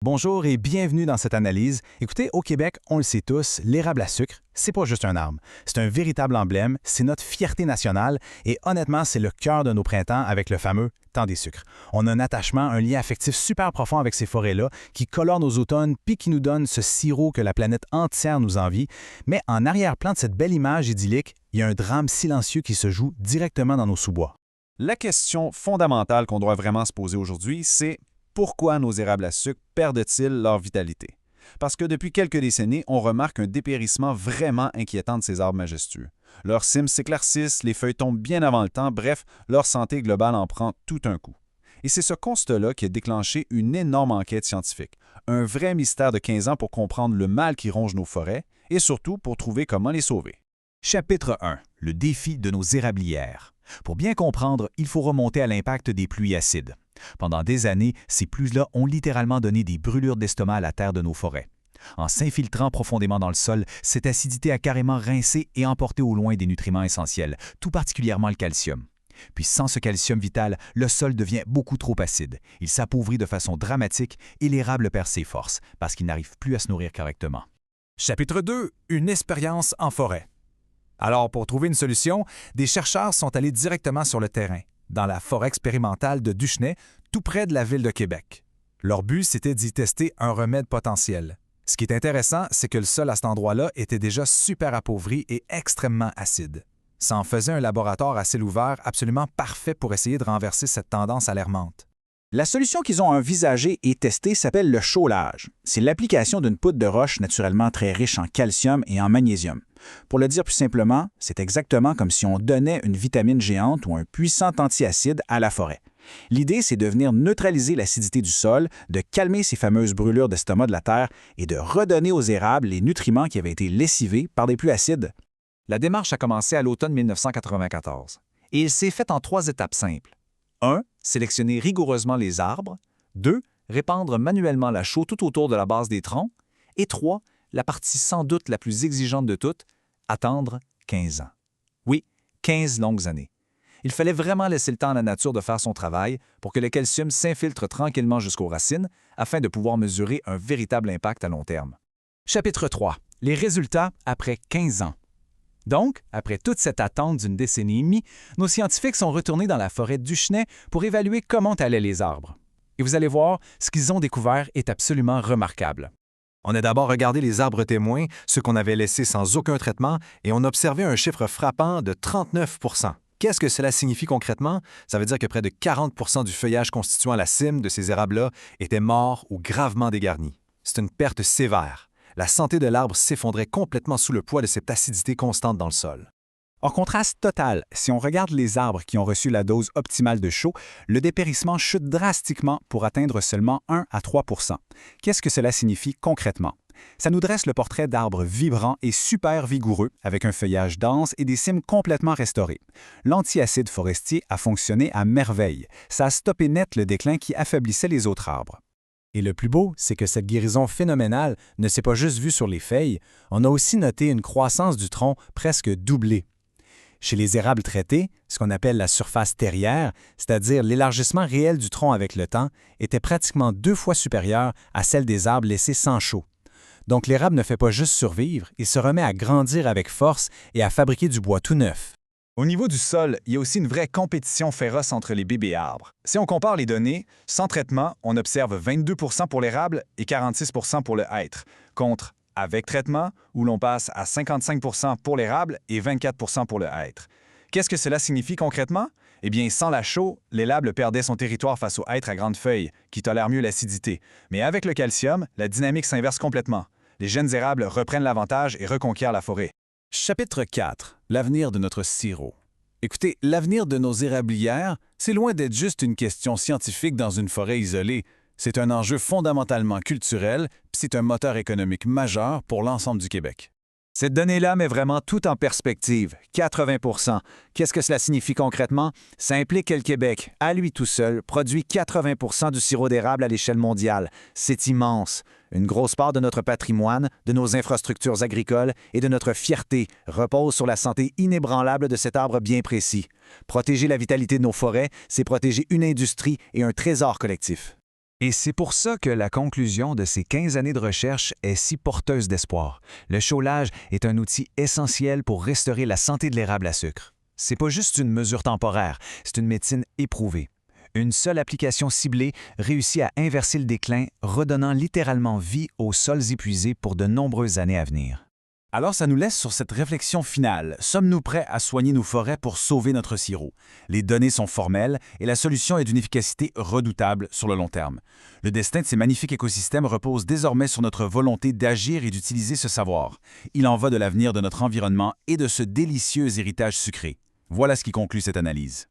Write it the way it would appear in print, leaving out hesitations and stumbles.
Bonjour et bienvenue dans cette analyse. Écoutez, au Québec, on le sait tous, l'érable à sucre, c'est pas juste un arbre. C'est un véritable emblème, c'est notre fierté nationale et honnêtement, c'est le cœur de nos printemps avec le fameux temps des sucres. On a un attachement, un lien affectif super profond avec ces forêts-là qui colorent nos automnes puis qui nous donnent ce sirop que la planète entière nous envie. Mais en arrière-plan de cette belle image idyllique, il y a un drame silencieux qui se joue directement dans nos sous-bois. La question fondamentale qu'on doit vraiment se poser aujourd'hui, c'est pourquoi nos érables à sucre perdent-ils leur vitalité? Parce que depuis quelques décennies, on remarque un dépérissement vraiment inquiétant de ces arbres majestueux. Leurs cimes s'éclaircissent, les feuilles tombent bien avant le temps, bref, leur santé globale en prend tout un coup. Et c'est ce constat-là qui a déclenché une énorme enquête scientifique, un vrai mystère de 15 ans pour comprendre le mal qui ronge nos forêts et surtout pour trouver comment les sauver. Chapitre 1. Le défi de nos érablières. Pour bien comprendre, il faut remonter à l'impact des pluies acides. Pendant des années, ces pluies-là ont littéralement donné des brûlures d'estomac à la terre de nos forêts. En s'infiltrant profondément dans le sol, cette acidité a carrément rincé et emporté au loin des nutriments essentiels, tout particulièrement le calcium. Puis sans ce calcium vital, le sol devient beaucoup trop acide. Il s'appauvrit de façon dramatique et l'érable perd ses forces parce qu'il n'arrive plus à se nourrir correctement. Chapitre 2. Une expérience en forêt. Alors, pour trouver une solution, des chercheurs sont allés directement sur le terrain, dans la forêt expérimentale de Duchesnay, tout près de la ville de Québec. Leur but, c'était d'y tester un remède potentiel. Ce qui est intéressant, c'est que le sol à cet endroit-là était déjà super appauvri et extrêmement acide. Ça en faisait un laboratoire à ciel ouvert absolument parfait pour essayer de renverser cette tendance alarmante. La solution qu'ils ont envisagée et testée s'appelle le chaulage. C'est l'application d'une poudre de roche naturellement très riche en calcium et en magnésium. Pour le dire plus simplement, c'est exactement comme si on donnait une vitamine géante ou un puissant antiacide à la forêt. L'idée, c'est de venir neutraliser l'acidité du sol, de calmer ces fameuses brûlures d'estomac de la terre et de redonner aux érables les nutriments qui avaient été lessivés par des pluies acides. La démarche a commencé à l'automne 1994 et il s'est fait en 3 étapes simples. 1. Sélectionner rigoureusement les arbres. 2. Répandre manuellement la chaux tout autour de la base des troncs. Et 3. La partie sans doute la plus exigeante de toutes, attendre 15 ans. Oui, 15 longues années. Il fallait vraiment laisser le temps à la nature de faire son travail pour que le calcium s'infiltre tranquillement jusqu'aux racines afin de pouvoir mesurer un véritable impact à long terme. Chapitre 3. Les résultats après 15 ans. Donc, après toute cette attente d'une décennie et demie, nos scientifiques sont retournés dans la forêt de Duchesnay pour évaluer comment allaient les arbres. Et vous allez voir, ce qu'ils ont découvert est absolument remarquable. On a d'abord regardé les arbres témoins, ceux qu'on avait laissés sans aucun traitement, et on a observé un chiffre frappant de 39 %. Qu'est-ce que cela signifie concrètement? Ça veut dire que près de 40 % du feuillage constituant la cime de ces érables-là était mort ou gravement dégarni. C'est une perte sévère. La santé de l'arbre s'effondrait complètement sous le poids de cette acidité constante dans le sol. En contraste total, si on regarde les arbres qui ont reçu la dose optimale de chaux, le dépérissement chute drastiquement pour atteindre seulement 1 à 3 %. Qu'est-ce que cela signifie concrètement? Ça nous dresse le portrait d'arbres vibrants et super vigoureux, avec un feuillage dense et des cimes complètement restaurées. L'antiacide forestier a fonctionné à merveille. Ça a stoppé net le déclin qui affaiblissait les autres arbres. Et le plus beau, c'est que cette guérison phénoménale ne s'est pas juste vue sur les feuilles, on a aussi noté une croissance du tronc presque doublée. Chez les érables traités, ce qu'on appelle la surface terrière, c'est-à-dire l'élargissement réel du tronc avec le temps, était pratiquement 2 fois supérieur à celle des arbres laissés sans chaux. Donc l'érable ne fait pas juste survivre, il se remet à grandir avec force et à fabriquer du bois tout neuf. Au niveau du sol, il y a aussi une vraie compétition féroce entre les bébés arbres. Si on compare les données, sans traitement, on observe 22 % pour l'érable et 46 % pour le hêtre, contre avec traitement, où l'on passe à 55 % pour l'érable et 24 % pour le hêtre. Qu'est-ce que cela signifie concrètement? Eh bien, sans la chaux, l'érable perdait son territoire face au hêtre à grandes feuilles, qui tolèrent mieux l'acidité. Mais avec le calcium, la dynamique s'inverse complètement. Les jeunes érables reprennent l'avantage et reconquièrent la forêt. Chapitre 4. L'avenir de notre sirop. Écoutez, l'avenir de nos érablières, c'est loin d'être juste une question scientifique dans une forêt isolée. C'est un enjeu fondamentalement culturel, puis c'est un moteur économique majeur pour l'ensemble du Québec. Cette donnée-là met vraiment tout en perspective. 80 %. Qu'est-ce que cela signifie concrètement? Ça implique que le Québec, à lui tout seul, produit 80 % du sirop d'érable à l'échelle mondiale. C'est immense. Une grosse part de notre patrimoine, de nos infrastructures agricoles et de notre fierté repose sur la santé inébranlable de cet arbre bien précis. Protéger la vitalité de nos forêts, c'est protéger une industrie et un trésor collectif. Et c'est pour ça que la conclusion de ces 15 années de recherche est si porteuse d'espoir. Le chaulage est un outil essentiel pour restaurer la santé de l'érable à sucre. C'est pas juste une mesure temporaire, c'est une médecine éprouvée. Une seule application ciblée réussit à inverser le déclin, redonnant littéralement vie aux sols épuisés pour de nombreuses années à venir. Alors ça nous laisse sur cette réflexion finale. Sommes-nous prêts à soigner nos forêts pour sauver notre sirop? Les données sont formelles et la solution est d'une efficacité redoutable sur le long terme. Le destin de ces magnifiques écosystèmes repose désormais sur notre volonté d'agir et d'utiliser ce savoir. Il en va de l'avenir de notre environnement et de ce délicieux héritage sucré. Voilà ce qui conclut cette analyse.